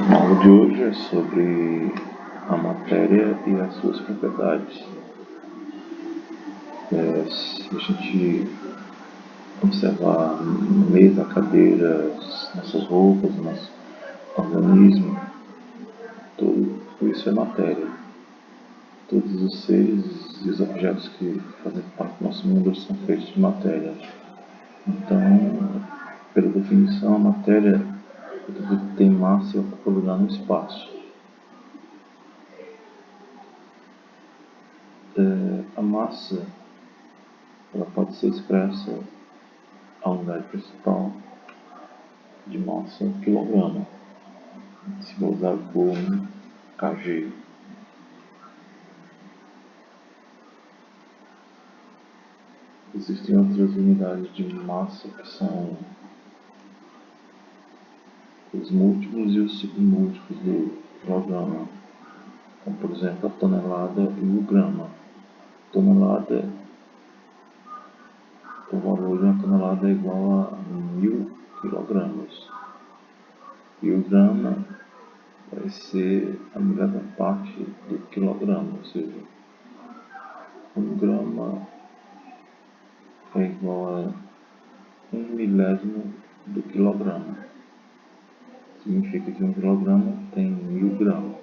A aula de hoje é sobre a matéria e as suas propriedades. Se a gente observar mesa, cadeiras, nossas roupas, nosso organismo, tudo isso é matéria. Todos os seres e os objetos que fazem parte do nosso mundo são feitos de matéria. Então, pela definição, a matéria é tudo que tem massa e ocupa lugar no espaço. A massa ela pode ser expressa a unidade principal de massa quilograma, simbolizado por um kg. Existem outras unidades de massa que são os múltiplos e os submúltiplos do quilograma, como por exemplo a tonelada e o grama. Tonelada, o valor de uma tonelada é igual a 1000 quilogramas. E o grama vai ser a milésima parte do quilograma, ou seja, 1 grama é igual a 1 milésimo do quilograma. Significa que 1 quilograma tem 1000 gramas.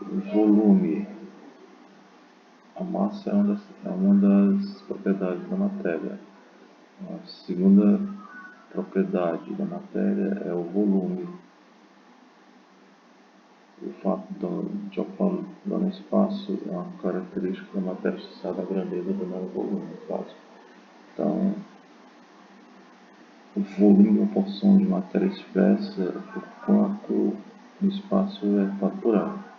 O volume. A massa é uma das propriedades da matéria. A segunda propriedade da matéria é o volume. O fato de ocupar no espaço é uma característica da matéria associada à grandeza do novo volume, no caso. Então, o volume é uma porção de matéria expressa por quanto o espaço é faturado.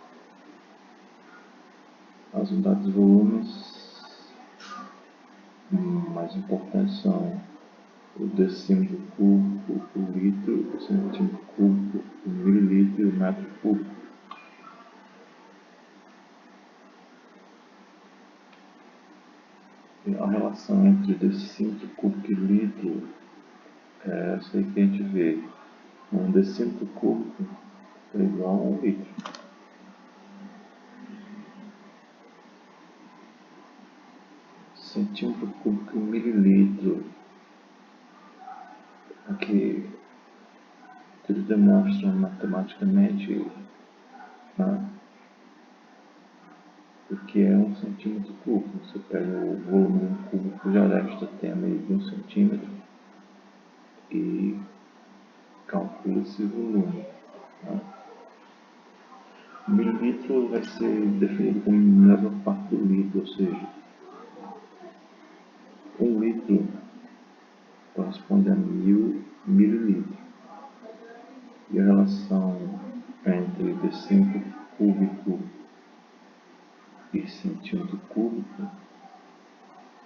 As unidades de volumes mais importantes são o decímetro cúbico, o litro, o centímetro cúbico, o mililitro e o metro cúbico. E a relação entre decímetro cúbico e litro é essa aí que a gente vê. Um decímetro cúbico é igual a 1 litro. Centímetro cúbico e mililitro. Aqui eles demonstram matematicamente, né, o que é 1 centímetro cúbico. Você pega o volume de um cúbico, já deve estar tendo meio de 1 centímetro e calcula esse volume. Né? O mililitro vai ser definido como a mesma parte do litro, ou seja, 1 litro corresponde a 1000 mililitros. E a relação entre decímetro cúbico e centímetro cúbico,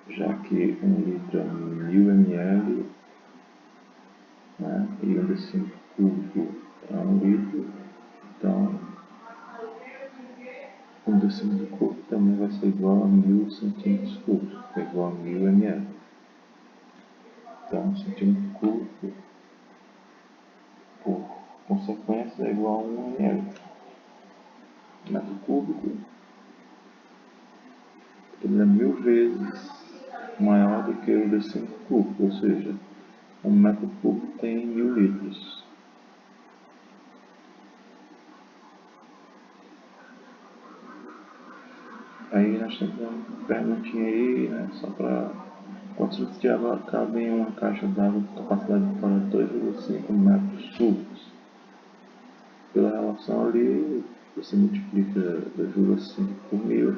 já que 1 litro é 1000 ml, né, e 1 decímetro cúbico é 1 litro, então 1 decímetro cúbico também vai ser igual a 1000 centímetros cúbicos, que é igual a 1000 ml. Então, 1 centímetro cúbico, por consequência, é igual a 1 ml. Metro cúbico, ele é 1000 vezes maior do que o decímetro cúbico, ou seja, 1 metro cúbico tem 1000 litros. Aí nós temos uma perguntinha aí, né, só para quantos litros de água cabem em uma caixa d'água com capacidade para 2,5 metros cúbicos? Pela relação ali, você multiplica 2,5 por 1000,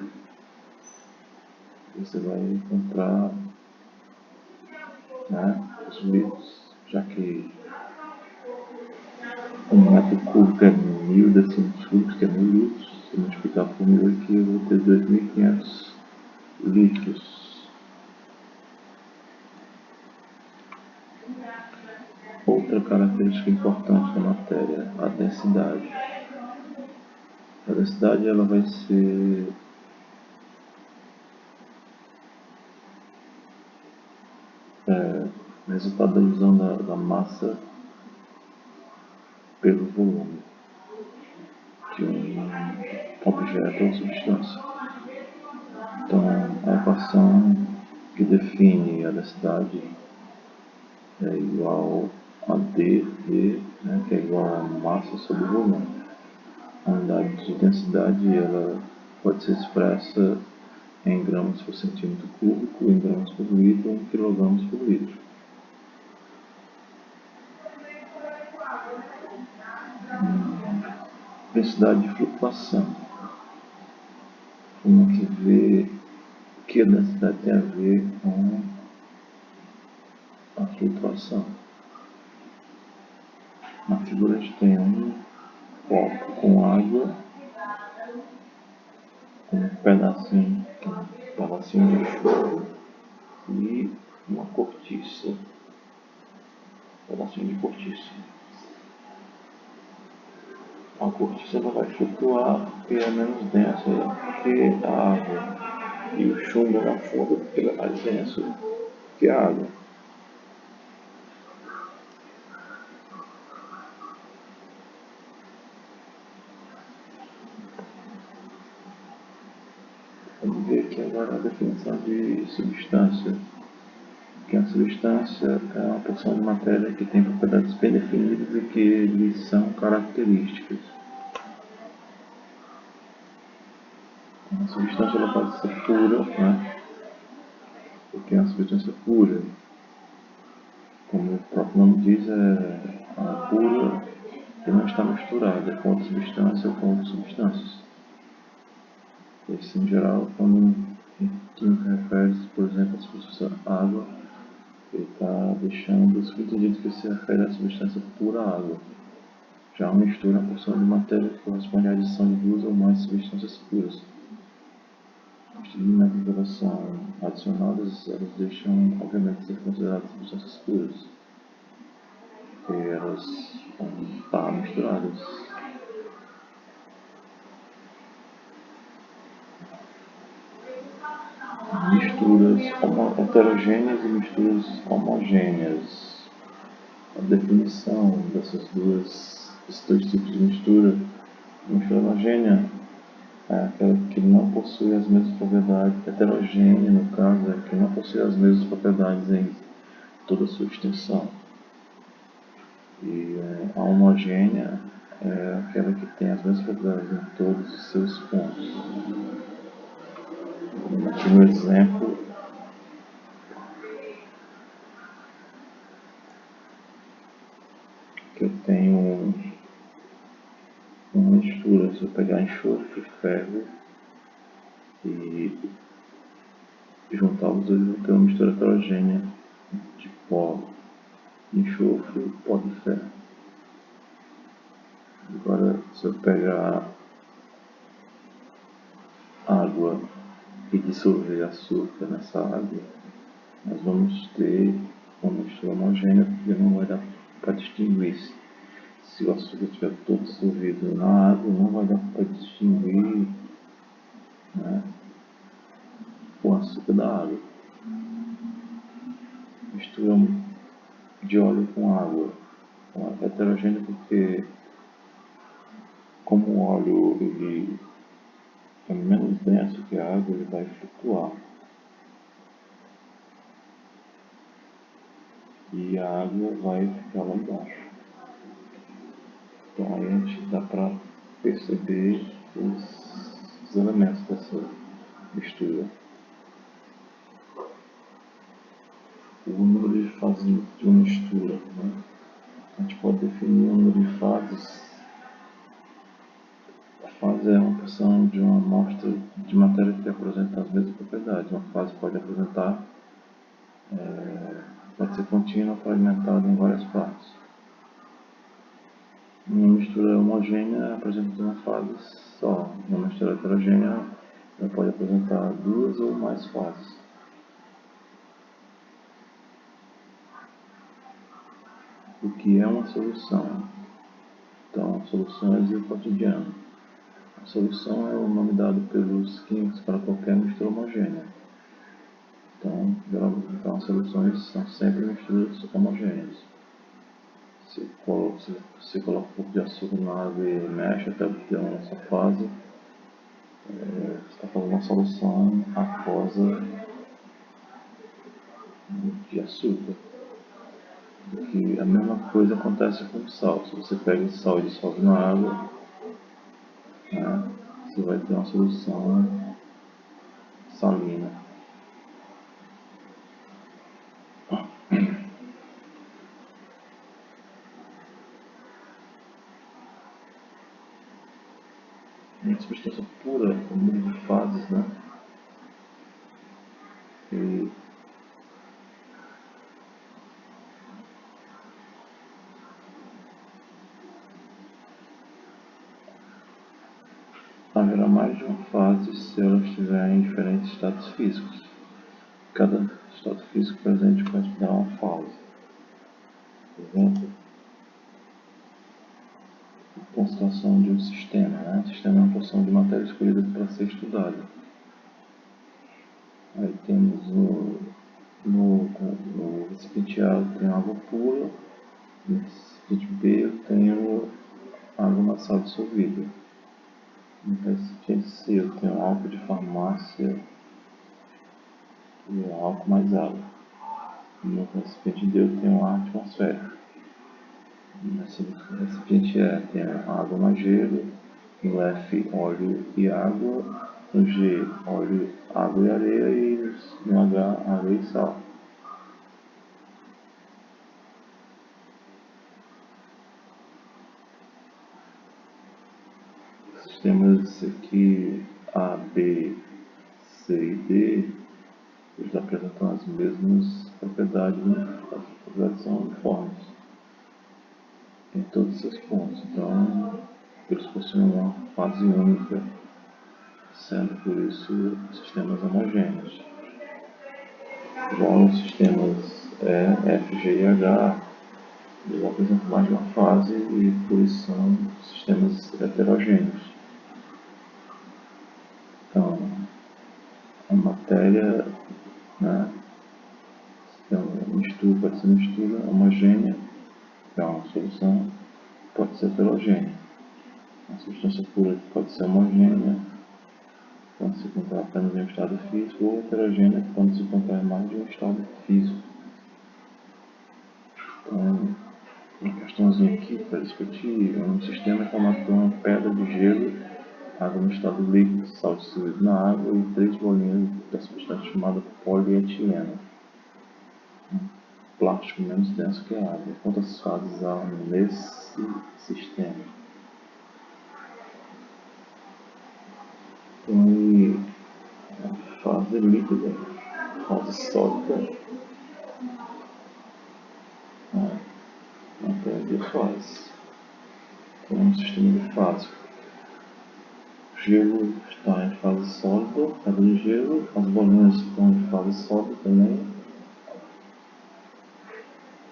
você vai encontrar, né, os litros, já que 1 metro cúbico é 1000 decímetros cúbicos, que é 1000 litros. Se multiplicar por 1000 aqui, eu vou ter 2500 litros. Outra característica importante da matéria, a densidade. A densidade ela vai ser resultado da divisão da massa pelo volume de um objeto ou substância. Então, a equação que define a densidade é igual a dV, né, que é igual a massa sobre volume. A unidade de densidade ela pode ser expressa em gramas por centímetro cúbico, em gramas por litro ou em quilogramas por litro. Densidade de flutuação. Vamos ver o que a densidade tem a ver com a flutuação. Na figura a gente tem um copo com água, um pedacinho de chumbo e uma cortiça, um pedacinho de cortiça. A cortiça ela vai flutuar porque é menos densa que a água, e o chumbo ela afunda porque ele é mais denso que a água. Vamos ver aqui agora a definição de substância. Que a substância é uma porção de matéria que tem propriedades bem definidas e que lhes são características. A substância ela pode ser pura, né? Porque é uma substância pura, como o próprio nome diz, é a pura que não está misturada com outra substância ou com outras substâncias. Isso, em geral, quando em química refere-se, por exemplo, à substância água, ele está deixando subentendido que se refere à substância pura água. Já uma mistura é uma porção de matéria que corresponde à adição de duas ou mais substâncias puras. Os elementos que elas são adicionadas, elas deixam, obviamente, ser consideradas substâncias puras, porque elas vão estar misturadas. Misturas heterogêneas e misturas homogêneas. A definição desses dois tipos de mistura. A mistura homogênea é aquela que não possui as mesmas propriedades. Heterogênea, no caso, é que não possui as mesmas propriedades em toda a sua extensão. E a homogênea é aquela que tem as mesmas propriedades em todos os seus pontos. Aqui no exemplo, que eu tenho uma mistura. Se eu pegar enxofre, ferro e juntar os dois, eu vou ter uma mistura heterogênea de pó de enxofre e pó de ferro. Agora, se eu pegar água e dissolver açúcar nessa água, nós vamos ter uma mistura homogênea, porque não vai dar para distinguir. Se o açúcar estiver todo dissolvido na água, não vai dar para distinguir, né, o açúcar da água. Mistura de óleo com água. É heterogêneo porque, como o óleo ele é menos denso que a água, ele vai flutuar. E a água vai ficar lá embaixo. Então aí a gente dá para perceber os elementos dessa mistura. O número de fases de uma mistura, né? A gente pode definir o número de fases. A fase é uma porção de uma amostra de matéria que apresenta as mesmas propriedades. Uma fase pode apresentar, pode ser contínua ou fragmentada em várias partes. Uma mistura homogênea apresenta uma fase só. Uma mistura heterogênea ela pode apresentar duas ou mais fases. O que é uma solução? Então, soluções e o cotidiano. A solução é o nome dado pelos químicos para qualquer mistura homogênea. Então, as soluções são sempre misturas homogêneas. Você coloca um pouco de açúcar na água e mexe até obter uma nessa fase, você está fazendo uma solução aquosa de açúcar. E a mesma coisa acontece com o sal. Se você pega o sal e dissolve na água, né, você vai ter uma solução salina. Uma substância pura, com número de fases, né? E haverá mais de uma fase se ela estiver em diferentes estados físicos. Cada estado físico presente corresponderá a uma fase. Por exemplo, a constituição de um sistema. Né? O sistema é uma porção de matéria escolhida para ser estudada. Aí temos no recipiente A eu tenho água pura, no recipiente B eu tenho água na sal dissolvida. No recipiente C eu tenho álcool de farmácia e álcool mais água. No recipiente D eu tenho ar atmosférico. No recipiente E tem água mais gelo. No F, óleo e água. No G, óleo, água e areia. E no H, areia e sal. Os sistemas aqui A, B, C e D, eles apresentam as mesmas propriedades, né? As propriedades são uniformes em todos esses pontos. Então, eles possuem uma fase única, sendo por isso sistemas homogêneos. Já os sistemas F, G e H, eles apresentam mais de uma fase e por isso são sistemas heterogêneos. Então, a matéria, né, pode ser mistura homogênea, que é uma solução, pode ser heterogênea. A substância pura pode ser homogênea, quando se encontrar apenas em um estado físico, ou heterogênea, quando se encontrar em mais de um estado físico. Então, uma questãozinha aqui para discutir: um sistema é formado por uma pedra de gelo, água no estado líquido, sal dissolvido na água e 3 bolinhas da substância chamada polietileno, um plástico menos denso que a água. Quantas fases há nesse sistema? Tem a fase líquida, fase sólida, tem duas fases. Então, um sistema bifásico. O gelo está em fase sólida, pedra de gelo, as bolinhas estão em fase sólida também,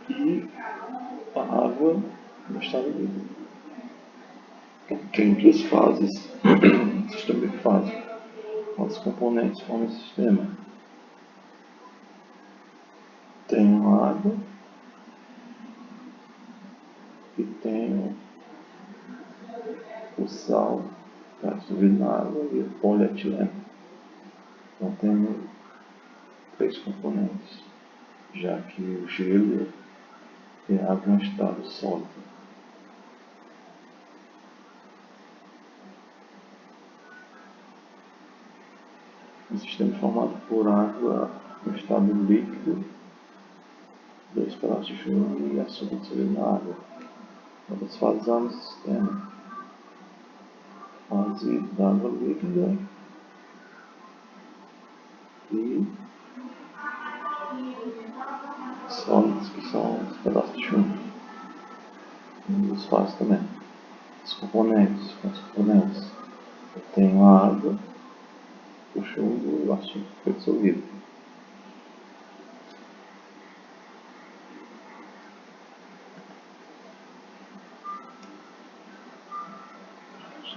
e a água no estado líquido. Então, tem duas fases, sistema bifásico. Quantos componentes formam esse sistema? Tenho água e tenho o sal, que está dissolvido na água, e o polietileno. Então tenho 3 componentes, já que o gelo é água em estado sólido. Um sistema formado por água em estado líquido, 2 pedaços de gelo e açúcar dissolvido na água. Quantas fases há no sistema? Fase da água líquida e sólidos, que são os pedaços de chumbo. E os fases também. Os componentes. Eu tenho a água, o chumbo e o açúcar que foi dissolvido.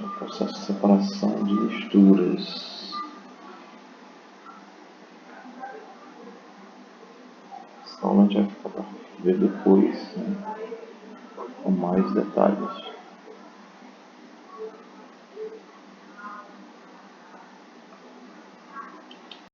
É o processo de separação de misturas. Só a gente vai ficar para ver depois, né? mais detalhes.